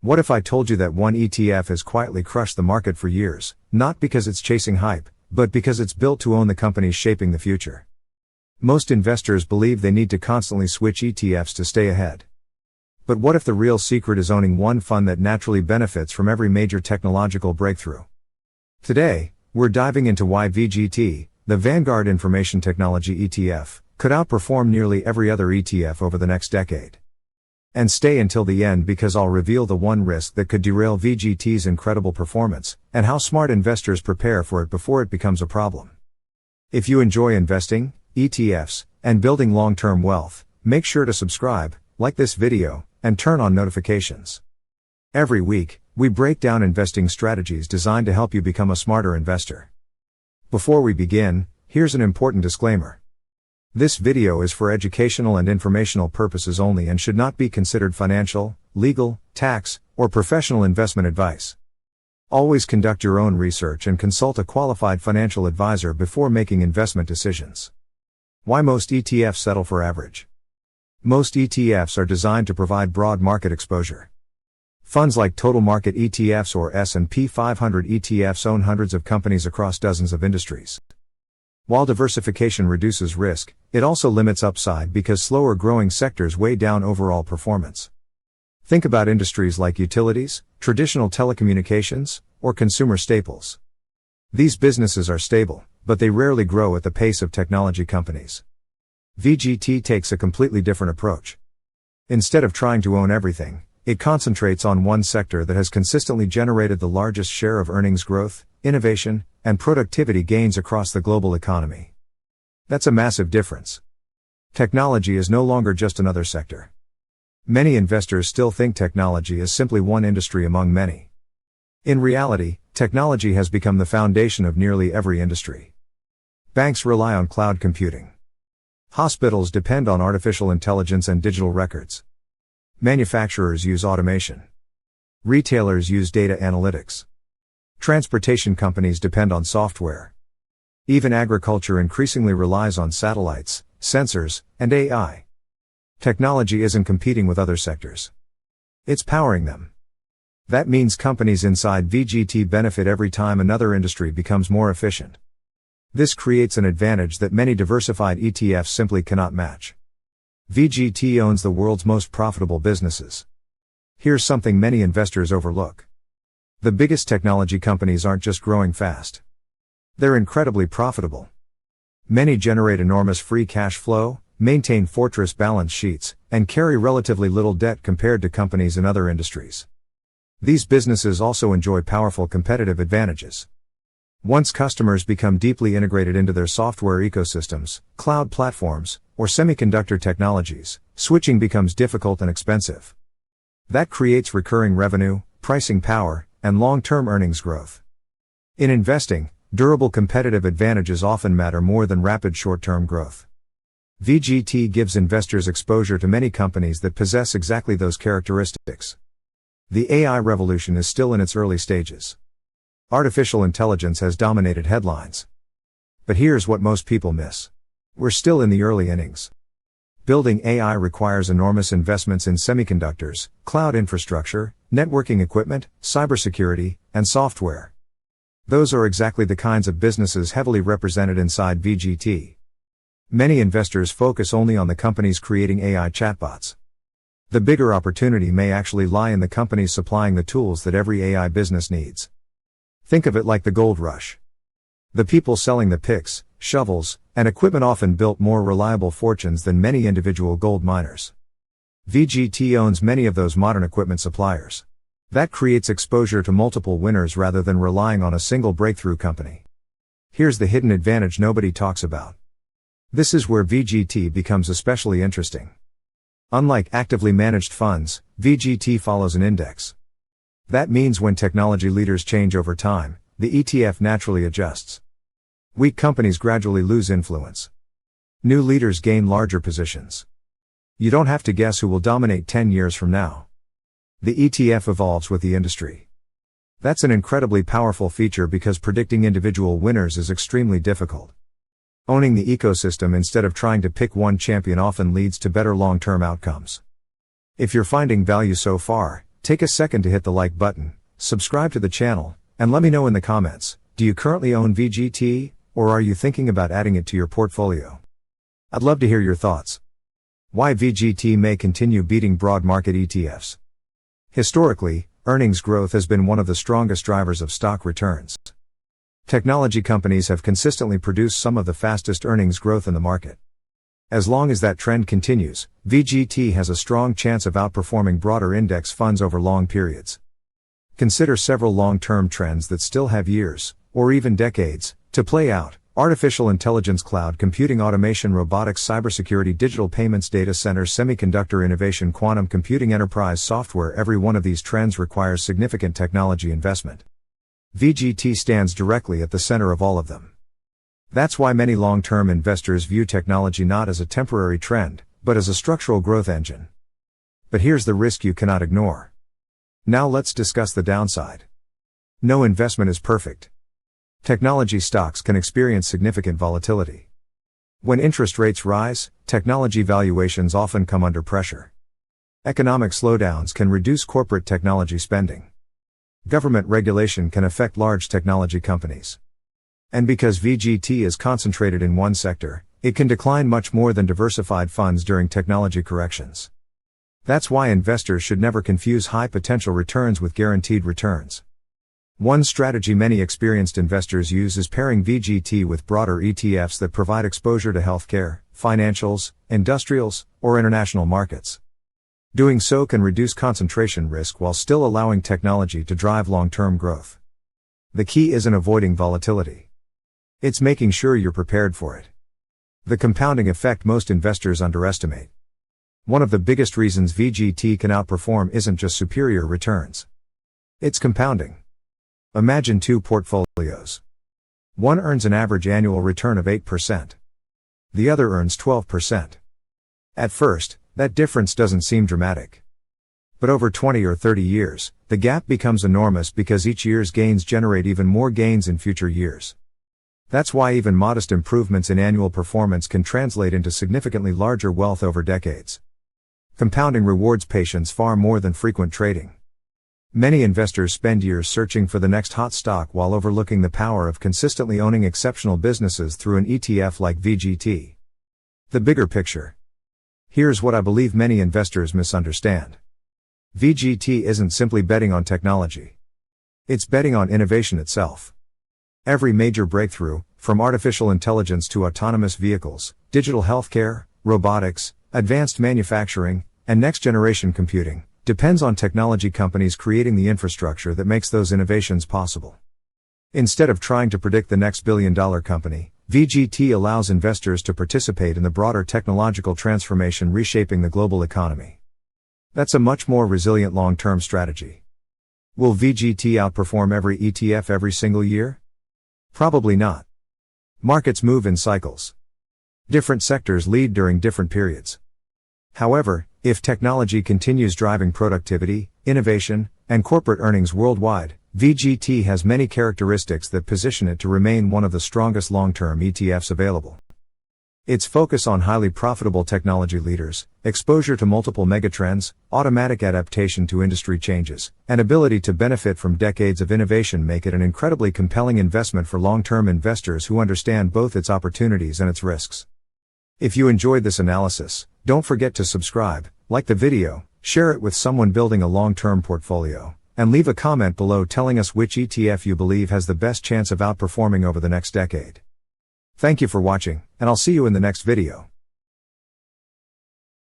What if I told you that one ETF has quietly crushed the market for years, not because it's chasing hype, but because it's built to own the companies shaping the future? Most investors believe they need to constantly switch ETFs to stay ahead. But what if the real secret is owning one fund that naturally benefits from every major technological breakthrough? Today, we're diving into why VGT, the Vanguard Information Technology ETF, could outperform nearly every other ETF over the next decade. And stay until the end because I'll reveal the one risk that could derail VGT's incredible performance, and how smart investors prepare for it before it becomes a problem. If you enjoy investing, ETFs, and building long-term wealth, make sure to subscribe, like this video, and turn on notifications. Every week, we break down investing strategies designed to help you become a smarter investor. Before we begin, here's an important disclaimer. This video is for educational and informational purposes only and should not be considered financial, legal, tax, or professional investment advice. Always conduct your own research and consult a qualified financial advisor before making investment decisions. Why most ETFs settle for average? Most ETFs are designed to provide broad market exposure. Funds like total market ETFs or S&P 500 ETFs own hundreds of companies across dozens of industries. While diversification reduces risk, it also limits upside because slower growing sectors weigh down overall performance. Think about industries like utilities, traditional telecommunications, or consumer staples. These businesses are stable, but they rarely grow at the pace of technology companies. VGT takes a completely different approach. Instead of trying to own everything, it concentrates on one sector that has consistently generated the largest share of earnings growth, innovation, and productivity gains across the global economy. That's a massive difference. Technology is no longer just another sector. Many investors still think technology is simply one industry among many. In reality, technology has become the foundation of nearly every industry. Banks rely on cloud computing. Hospitals depend on artificial intelligence and digital records. Manufacturers use automation. Retailers use data analytics. Transportation companies depend on software. Even agriculture increasingly relies on satellites, sensors, and AI. Technology isn't competing with other sectors. It's powering them. That means companies inside VGT benefit every time another industry becomes more efficient. This creates an advantage that many diversified ETFs simply cannot match. VGT owns the world's most profitable businesses. Here's something many investors overlook. The biggest technology companies aren't just growing fast. They're incredibly profitable. Many generate enormous free cash flow, maintain fortress balance sheets, and carry relatively little debt compared to companies in other industries. These businesses also enjoy powerful competitive advantages. Once customers become deeply integrated into their software ecosystems, cloud platforms, or semiconductor technologies, switching becomes difficult and expensive. That creates recurring revenue, pricing power, and long-term earnings growth. In investing, durable competitive advantages often matter more than rapid short-term growth. VGT gives investors exposure to many companies that possess exactly those characteristics. The AI revolution is still in its early stages. Artificial intelligence has dominated headlines. But here's what most people miss. We're still in the early innings. Building AI requires enormous investments in semiconductors, cloud infrastructure, networking equipment, cybersecurity, and software. Those are exactly the kinds of businesses heavily represented inside VGT. Many investors focus only on the companies creating AI chatbots. The bigger opportunity may actually lie in the companies supplying the tools that every AI business needs. Think of it like the gold rush. The people selling the picks, shovels, and equipment often built more reliable fortunes than many individual gold miners. VGT owns many of those modern equipment suppliers. That creates exposure to multiple winners rather than relying on a single breakthrough company. Here's the hidden advantage nobody talks about. This is where VGT becomes especially interesting. Unlike actively managed funds, VGT follows an index. That means when technology leaders change over time, the ETF naturally adjusts. Weak companies gradually lose influence. New leaders gain larger positions. You don't have to guess who will dominate 10 years from now. The ETF evolves with the industry. That's an incredibly powerful feature because predicting individual winners is extremely difficult. Owning the ecosystem instead of trying to pick one champion often leads to better long-term outcomes. If you're finding value so far, Take a second to hit the like button, subscribe to the channel, and let me know in the comments, do you currently own VGT, or are you thinking about adding it to your portfolio? I'd love to hear your thoughts. Why VGT may continue beating broad market ETFs. Historically, earnings growth has been one of the strongest drivers of stock returns. Technology companies have consistently produced some of the fastest earnings growth in the market. As long as that trend continues, VGT has a strong chance of outperforming broader index funds over long periods. Consider several long-term trends that still have years, or even decades, to play out: artificial intelligence, cloud computing, automation, robotics, cybersecurity, digital payments, data centers, semiconductor innovation, quantum computing, enterprise software. Every one of these trends requires significant technology investment. VGT stands directly at the center of all of them. That's why many long-term investors view technology not as a temporary trend, but as a structural growth engine. But here's the risk you cannot ignore. Now let's discuss the downside. No investment is perfect. Technology stocks can experience significant volatility. When interest rates rise, technology valuations often come under pressure. Economic slowdowns can reduce corporate technology spending. Government regulation can affect large technology companies. And because VGT is concentrated in one sector, it can decline much more than diversified funds during technology corrections. That's why investors should never confuse high potential returns with guaranteed returns. One strategy many experienced investors use is pairing VGT with broader ETFs that provide exposure to healthcare, financials, industrials, or international markets. Doing so can reduce concentration risk while still allowing technology to drive long-term growth. The key isn't avoiding volatility. It's making sure you're prepared for it. The compounding effect most investors underestimate. One of the biggest reasons VGT can outperform isn't just superior returns. It's compounding. Imagine two portfolios. One earns an average annual return of 8%. The other earns 12%. At first, that difference doesn't seem dramatic. But over 20 or 30 years, the gap becomes enormous because each year's gains generate even more gains in future years. That's why even modest improvements in annual performance can translate into significantly larger wealth over decades. Compounding rewards patience far more than frequent trading. Many investors spend years searching for the next hot stock while overlooking the power of consistently owning exceptional businesses through an ETF like VGT. The bigger picture. Here's what I believe many investors misunderstand. VGT isn't simply betting on technology. It's betting on innovation itself. Every major breakthrough, from artificial intelligence to autonomous vehicles, digital healthcare, robotics, advanced manufacturing, and next-generation computing, depends on technology companies creating the infrastructure that makes those innovations possible. Instead of trying to predict the next billion-dollar company, VGT allows investors to participate in the broader technological transformation reshaping the global economy. That's a much more resilient long-term strategy. Will VGT outperform every ETF every single year? Probably not. Markets move in cycles. Different sectors lead during different periods. However, if technology continues driving productivity, innovation, and corporate earnings worldwide, VGT has many characteristics that position it to remain one of the strongest long-term ETFs available. Its focus on highly profitable technology leaders, exposure to multiple megatrends, automatic adaptation to industry changes, and ability to benefit from decades of innovation make it an incredibly compelling investment for long-term investors who understand both its opportunities and its risks. If you enjoyed this analysis, don't forget to subscribe, like the video, share it with someone building a long-term portfolio, and leave a comment below telling us which ETF you believe has the best chance of outperforming over the next decade. Thank you for watching, and I'll see you in the next video.